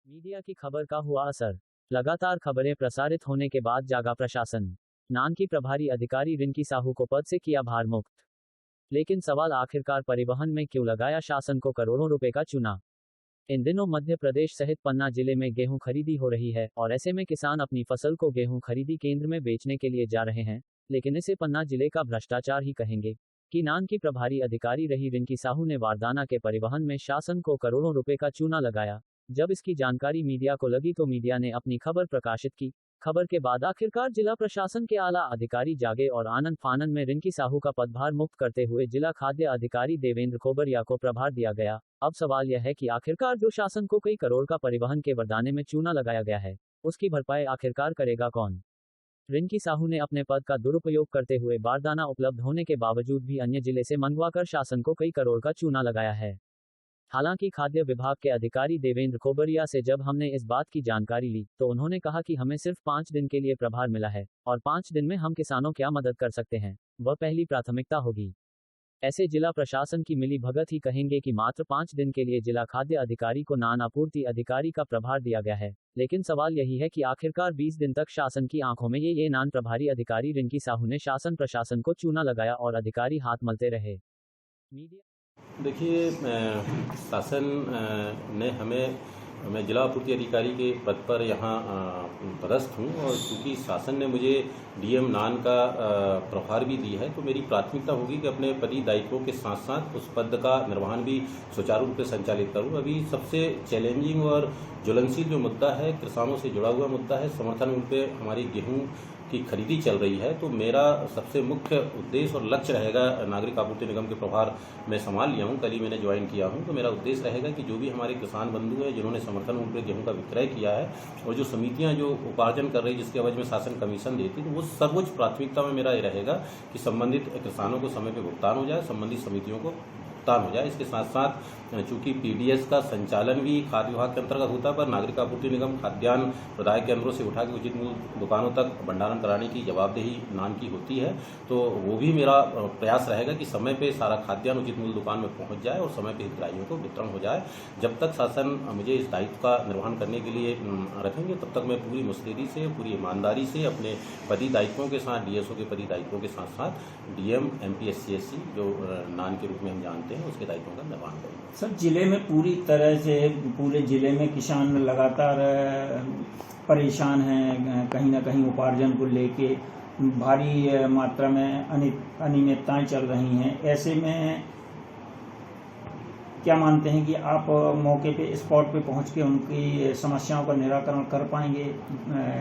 Media की खबर का हुआ असर। लगातार खबरें प्रसारित होने के बाद जागा प्रशासन। नान की प्रभारी अधिकारी रिंकी साहू को पद से किया भार मुक्त। लेकिन सवाल आखिरकार परिवहन में क्यों लगाया शासन को करोड़ों रुपए का चूना। इन दिनों मध्य प्रदेश सहित पन्ना जिले में गेहूं खरीदी हो रही है और ऐसे में किसान अपनी फसल को गेहूं खरीदी केंद्र में बेचने के लिए जा रहे हैं। लेकिन इसे पन्ना जिले का भ्रष्टाचार ही कहेंगे कि नान की प्रभारी अधिकारी रही रिंकी साहू ने वारदाना के परिवहन में शासन को करोड़ों रुपए का चूना लगाया। जब इसकी जानकारी मीडिया को लगी तो मीडिया ने अपनी खबर प्रकाशित की। खबर के बाद आखिरकार जिला प्रशासन के आला अधिकारी जागे और आनंद फानन में रिंकी साहू का पदभार मुक्त करते हुए जिला खाद्य अधिकारी देवेंद्र खोबरिया को प्रभार दिया गया। अब सवाल यह है कि आखिरकार जो शासन को कई करोड़ का परिवहन के वरदाने में चूना लगाया गया है, उसकी भरपाई आखिरकार करेगा कौन। रिंकी साहू ने अपने पद का दुरुपयोग करते हुए बारदाना उपलब्ध होने के बावजूद भी अन्य जिले से मंगवाकर शासन को कई करोड़ का चूना लगाया है। हालांकि खाद्य विभाग के अधिकारी देवेंद्र खोबरिया से जब हमने इस बात की जानकारी ली तो उन्होंने कहा कि हमें सिर्फ 5 दिन के लिए प्रभार मिला है और 5 दिन में हम किसानों क्या मदद कर सकते हैं, वह पहली प्राथमिकता होगी। ऐसे जिला प्रशासन की मिली भगत ही कहेंगे कि मात्र 5 दिन के लिए जिला खाद्य अधिकारी को नान आपूर्ति अधिकारी का प्रभार दिया गया है। लेकिन सवाल यही है कि आखिरकार 20 दिन तक शासन की आंखों में ये नान प्रभारी अधिकारी रिंकी साहू ने शासन प्रशासन को चूना लगाया और अधिकारी हाथ मलते रहे। मीडिया देखिए, शासन ने मैं जिला आपूर्ति अधिकारी के पद पर यहाँ पदस्थ हूँ और क्योंकि शासन ने मुझे डीएम नान का प्रभार भी दी है तो मेरी प्राथमिकता होगी कि अपने पदी दायित्वों के साथ साथ उस पद का निर्वहन भी सुचारू रूप से संचालित करूँ। अभी सबसे चैलेंजिंग और ज्वलनशील जो मुद्दा है किसानों से जुड़ा हुआ मुद्दा है, समर्थन मूल्य पे हमारी गेहूँ की खरीदी चल रही है। तो मेरा सबसे मुख्य उद्देश्य और लक्ष्य रहेगा, नागरिक आपूर्ति निगम के प्रभार मैं संभाल लिया हूं, कल ही मैंने ज्वाइन किया हूं, तो मेरा उद्देश्य रहेगा कि जो भी हमारे किसान बंधु हैं जिन्होंने समर्थन मूल्य पर गेहूं का विक्रय किया है और जो समितियां जो उपार्जन कर रही है जिसके वजह में शासन कमीशन देती है, तो वो सर्वोच्च प्राथमिकता में मेरा ये रहेगा कि संबंधित किसानों को समय पर भुगतान हो जाए, संबंधित समितियों को भुगतान हो जाए। इसके साथ साथ चूंकि पीडीएस का संचालन भी खाद्य विभाग के अंतर्गत होता है, पर नागरिक आपूर्ति निगम खाद्यान्न प्रदाय केंद्रों से उठा के उचित मूल्य दुकानों तक भंडारण कराने की जवाबदेही नान की होती है। तो वो भी मेरा प्रयास रहेगा कि समय पे सारा खाद्यान्न उचित मूल्य दुकान में पहुंच जाए और समय पे हितग्राहियों को वितरण हो जाए। जब तक शासन मुझे इस दायित्व का निर्वहन करने के लिए रखेंगे तब तक मैं पूरी मुस्तैदी से, पूरी ईमानदारी से अपने पदी दायित्वों के साथ, डीएसओ के पदी दायित्वों के साथ साथ डीएम एमपीएससीएससी जो नान के रूप में हम जानते हैं उसके दायित्वों का निर्वहन करेंगे। सर, जिले में पूरी तरह से पूरे जिले में किसान लगातार परेशान हैं, कहीं ना कहीं उपार्जन को लेके भारी मात्रा में अनियमितताएं चल रही हैं। ऐसे में क्या मानते हैं कि आप मौके पे स्पॉट पे पहुंच के उनकी समस्याओं का निराकरण कर पाएंगे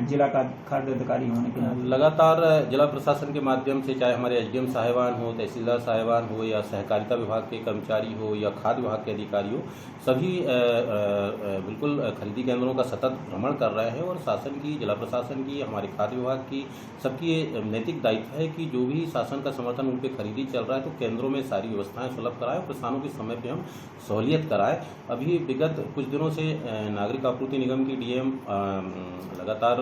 जिला का खाद्य अधिकारी होने के नाते? लगातार जिला प्रशासन के माध्यम से, चाहे हमारे एसडीएम साहिबान हो, तहसीलदार साहिबान हो या सहकारिता विभाग के कर्मचारी हो या खाद्य विभाग के अधिकारी हो, सभी बिल्कुल खरीदी केंद्रों का सतत भ्रमण कर रहे हैं और शासन की, जिला प्रशासन की, हमारे खाद्य विभाग की, सबकी नैतिक दायित्व है कि जो भी शासन का समर्थन उन पर खरीदी चल रहा है तो केंद्रों में सारी व्यवस्थाएं सुलभ कराएं और किसानों के समय पर हम सहूलियत कराए। अभी विगत कुछ दिनों से नागरिक आपूर्ति निगम की डीएम लगातार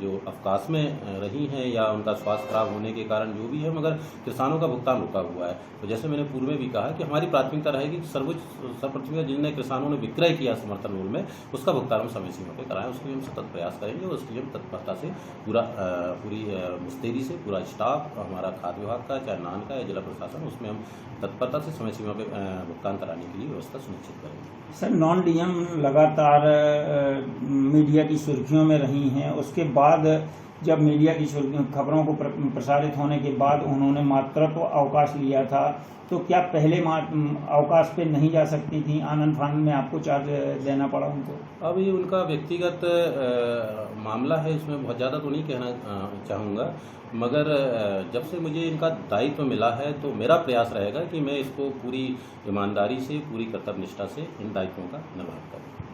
जो अवकाश में रही हैं या उनका स्वास्थ्य खराब होने के कारण जो भी है, मगर किसानों का भुगतान रुका हुआ है। तो जैसे मैंने पूर्व में भी कहा कि हमारी प्राथमिकता रहेगी कि सर्वप्रथम जिनने किसानों ने विक्रय किया समर्थन मूल्य में उसका भुगतान हम समय सीमा पर कराएं, उसके लिए हम सतत प्रयास करेंगे और उसके लिए हम तत्परता से पूरी मुस्तैदी से पूरा स्टाफ हमारा खाद्य विभाग का, चाहे नान का या जिला प्रशासन, उसमें हम तत्परता से समय सीमा पर भुगतान कराने के लिए व्यवस्था सुनिश्चित करेंगे। सर, नॉन डीएम लगातार मीडिया की सुर्खियों में रही हैं, उसके बाद जब मीडिया की खबरों को प्रसारित होने के बाद उन्होंने मातृत्व अवकाश लिया था, तो क्या पहले अवकाश पे नहीं जा सकती थी? आनंद फानन में आपको चार्ज देना पड़ा उनको? अब ये उनका व्यक्तिगत मामला है, इसमें बहुत ज़्यादा तो नहीं कहना चाहूँगा, मगर जब से मुझे इनका दायित्व मिला है तो मेरा प्रयास रहेगा कि मैं इसको पूरी ईमानदारी से, पूरी कर्तव्यनिष्ठा से इन दायित्वों का निर्वहन करूँ।